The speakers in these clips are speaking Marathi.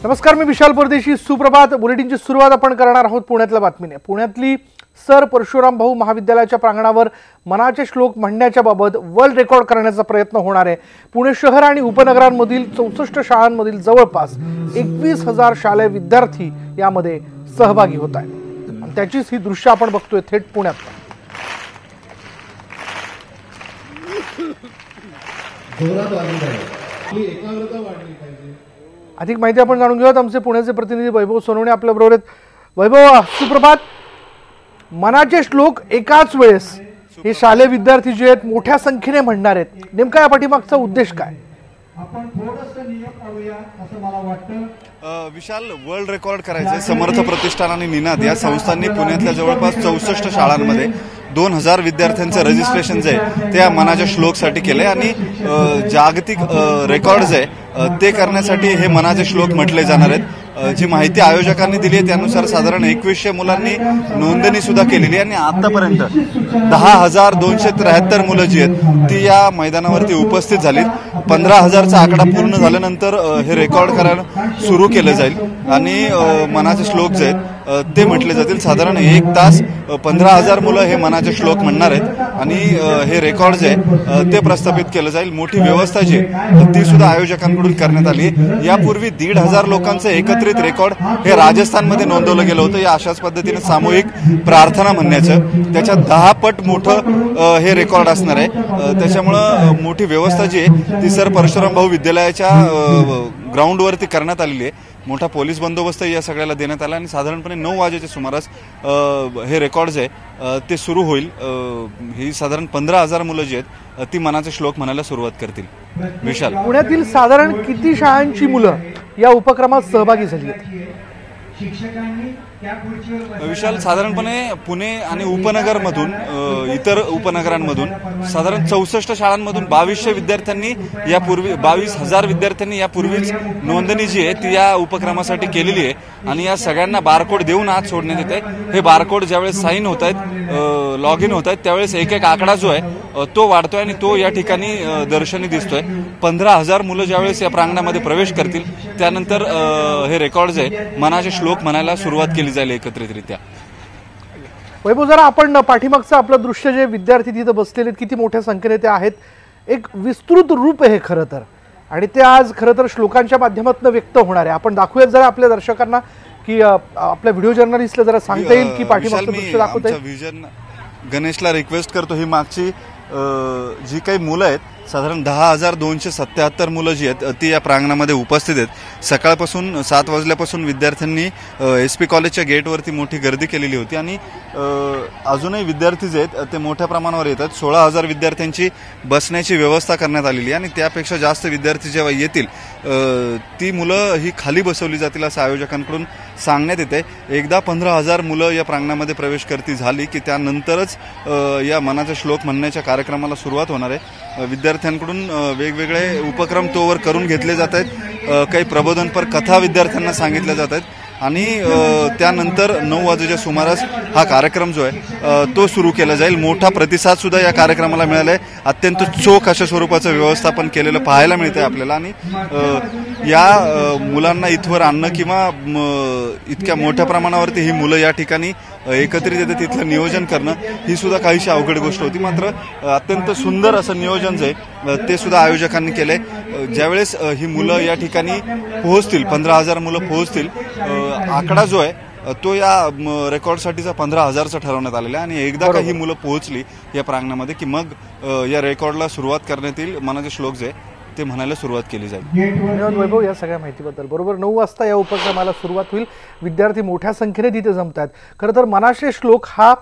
नमस्कार, मी विशाल परदेशी. सुप्रभात. बुलेटिनची सुरुवात आपण करणार आहोत पुण्यातल्या बातमीने. पुण्यातली सर परशुराम भाऊ महाविद्यालयाच्या प्रांगणावर मनाचे श्लोक म्हणण्याच्या बाबत वर्ल्ड रेकॉर्ड करण्याचा प्रयत्न होणार आहे. पुणे शहर आणि उपनगरांमधील 64 शाळांमधील जवळपास 21,000 शालेय विद्यार्थी यामध्ये सहभागी होत आहेत. आणि त्याचीच ही दृश्य आपण बघतोय थेट पुण्यात. अधिक माहिती आपण जाणून घेऊयात. आमचे पुण्याचे प्रतिनिधी वैभव सोनवणे आपल्या बरोबर आहेत. वैभव, सुप्रभात. मनाचे श्लोक एकाच वेळेस हे शालेय विद्यार्थी जे आहेत मोठ्या संख्येने म्हणणार आहेत, नेमका या पाठीमागचा उद्देश काय? आपण थोडंसं नियम पाळूया असं मला वाटतं. विशाल, वर्ल्ड रेकॉर्ड करायचे समर्थ प्रतिष्ठान आणि निनाद या संस्थांनी पुण्यातल्या जवळपास 64 शाळांमध्ये 2000 विद्यार्थ्यांचं रजिस्ट्रेशन जे आहे ते या मनाच्या श्लोकसाठी केलंय आणि जागतिक रेकॉर्ड जे आहे ते करण्यासाठी हे मनाचे श्लोक म्हटले जाणार आहेत. जी माहिती आयोजकांनी दिली आहे त्यानुसार साधारण 2100 मुलांनी नोंदणी सुद्धा केलेली आहे आणि आतापर्यंत 10,273 मुलं जी आहेत ती या मैदानावरती उपस्थित झालीत. 15,000चा आकडा पूर्ण झाल्यानंतर हे रेकॉर्ड करायला सुरू केलं जाईल आणि मनाचे श्लोक जे आहेत ते म्हटले जातील. साधारण 1 तास 15,000 मुलं हे मनाचे श्लोक म्हणणार आहेत आणि हे रेकॉर्ड जे आहे ते प्रस्थापित केलं जाईल. मोठी व्यवस्था जी आहे ती सुद्धा आयोजकांकडून करण्यात आली. यापूर्वी 1,500 लोकांचं एकत्रित रेकॉर्ड हे राजस्थानमध्ये नोंदवलं गेलं होतं. या अशाच पद्धतीने सामूहिक प्रार्थना म्हणण्याचं त्याच्या 10 पट मोठं हे रेकॉर्ड असणार आहे. त्याच्यामुळं मोठी व्यवस्था जी आहे ती सर परशुराम भाऊ विद्यालयाच्या ग्राउंडवरती करण्यात आलेली आहे. मोठा पोलीस बंदोबस्त या सगळ्याला देण्यात आला आणि साधारणपणे 9 वाजेच्या सुमारास हे रेकॉर्ड जे आहे ते सुरू होईल. ही साधारण 15,000 मुलं जी आहेत ती मनाचे श्लोक म्हणायला सुरुवात करतील. विशाल, पुण्यातील साधारण किती शाळांची मुलं या उपक्रमात सहभागी झाली आहेत? विशाल, साधारणपणे पुणे आणि उपनगरमधून इतर उपनगरांमधून साधारण 64 शाळांमधून 2200 विद्यार्थ्यांनी यापूर्वी 22,000 विद्यार्थ्यांनी यापूर्वीच नोंदणी जी आहे ती या उपक्रमासाठी केलेली आहे आणि या सगळ्यांना बारकोड देऊन आत सोडण्यात येत आहे. हे बारकोड ज्यावेळेस साईन होत आहेत, लॉग इन होत आहेत त्यावेळेस एक एक आकडा जो आहे तो वाढतोय आणि तो या ठिकाणी दर्शनी दिसतोय. 15,000 मुलं ज्यावेळेस या प्रांगणामध्ये प्रवेश करतील त्यानंतर हे रेकॉर्ड जे आहे मनाचे श्लोक म्हणायला सुरुवात केली जाईल एकत्रितरित्या. वैभव, जरा आपण पाठीमागचं आपलं दृश्य जे विद्यार्थी तिथं बसलेले किती मोठ्या संख्येने ते आहेत, एक विस्तृत रूप आहे खरं तर, आणि ते आज खरं तर श्लोकांच्या माध्यमातून व्यक्त होणार आहे. आपण दाखवूयात जरा आपल्या दर्शकांना की आपल्या व्हिडिओ जर्नलिस्टला जरा सांगता येईल की पाठीमागचं दृश्य दाखवता येईल. व्हिजन गणेशला रिक्वेस्ट करतो, ही मागची जी काही मुलं आहेत साधारण 10,277 मुलं जी आहेत ती या प्रांगणामध्ये उपस्थित आहेत. सकाळपासून 7 वाजल्यापासून विद्यार्थ्यांनी SP कॉलेजच्या गेटवरती मोठी गर्दी केलेली होती आणि अजूनही विद्यार्थी जे आहेत ते मोठ्या प्रमाणावर येतात. 16,000 विद्यार्थ्यांची बसण्याची व्यवस्था करण्यात आलेली आहे आणि त्यापेक्षा जास्त विद्यार्थी जेव्हा येतील ती मुलं ही खाली बसवली जातील असं आयोजकांकडून सांगण्यात येते. एकदा 15,000 मुलं या प्रांगणामध्ये प्रवेश करती झाली की त्यानंतरच या मनाचा श्लोक म्हणण्याच्या कार्यक्रमाला सुरुवात होणार आहे. विद्यार्थ्यांकडून वेगवेगळे उपक्रम तोवर करून घेतले जात आहेत. काही प्रबोधनपर कथा विद्यार्थ्यांना सांगितल्या जात आहेत आणि त्यानंतर 9 वाजेच्या सुमारास हा कार्यक्रम जो आहे तो सुरू केला जाईल. मोठा प्रतिसाद सुद्धा या कार्यक्रमाला मिळाला आहे. अत्यंत चोख अशा स्वरूपाचं व्यवस्थापन केलेलं पाहायला मिळतंय आपल्याला आणि या मुलांना इथवर आणणं किंवा इतक्या मोठ्या प्रमाणावरती ही मुलं या ठिकाणी एकत्रित येते तिथलं नियोजन करणं ही सुद्धा काहीशी अवघड गोष्ट होती. मात्र अत्यंत सुंदर असं नियोजन जे ते सुद्धा आयोजकांनी केलंय. ज्यावेळेस ही मुलं या ठिकाणी पोहोचतील, 15,000 मुलं पोहोचतील, आकडा जो आहे तो या रेकॉर्डसाठीचा 15,000चा ठरवण्यात आलेला आहे आणि एकदा का ही मुलं पोहोचली या प्रांगणामध्ये की मग या रेकॉर्डला सुरुवात करण्यात येईल. मनाचे श्लोक जे ते म्हणायला सुरुवात केली जाईल. धन्यवाद वैभव या सगळ्या माहितीबद्दल. बरोबर 9 वाजता या उपक्रमाला सुरुवात होईल. विद्यार्थी मोठ्या संख्येने तिथे जमतात. खरं तर मनाचे श्लोक हा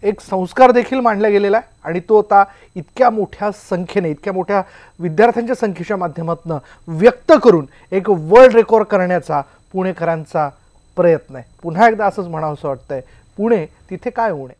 एक संस्कार देखील मांडला गेलेला आहे आणि तो आता इतक्या मोठ्या संख्येने, इतक्या मोठ्या विद्यार्थ्यांच्या संख्येच्या माध्यमातून व्यक्त करून एक वर्ल्ड रेकॉर्ड करण्याचा पुणेकरांचा प्रयत्न आहे. पुन्हा एकदा असंच म्हणावंसं वाटतंय, पुणे तिथे काय होणे.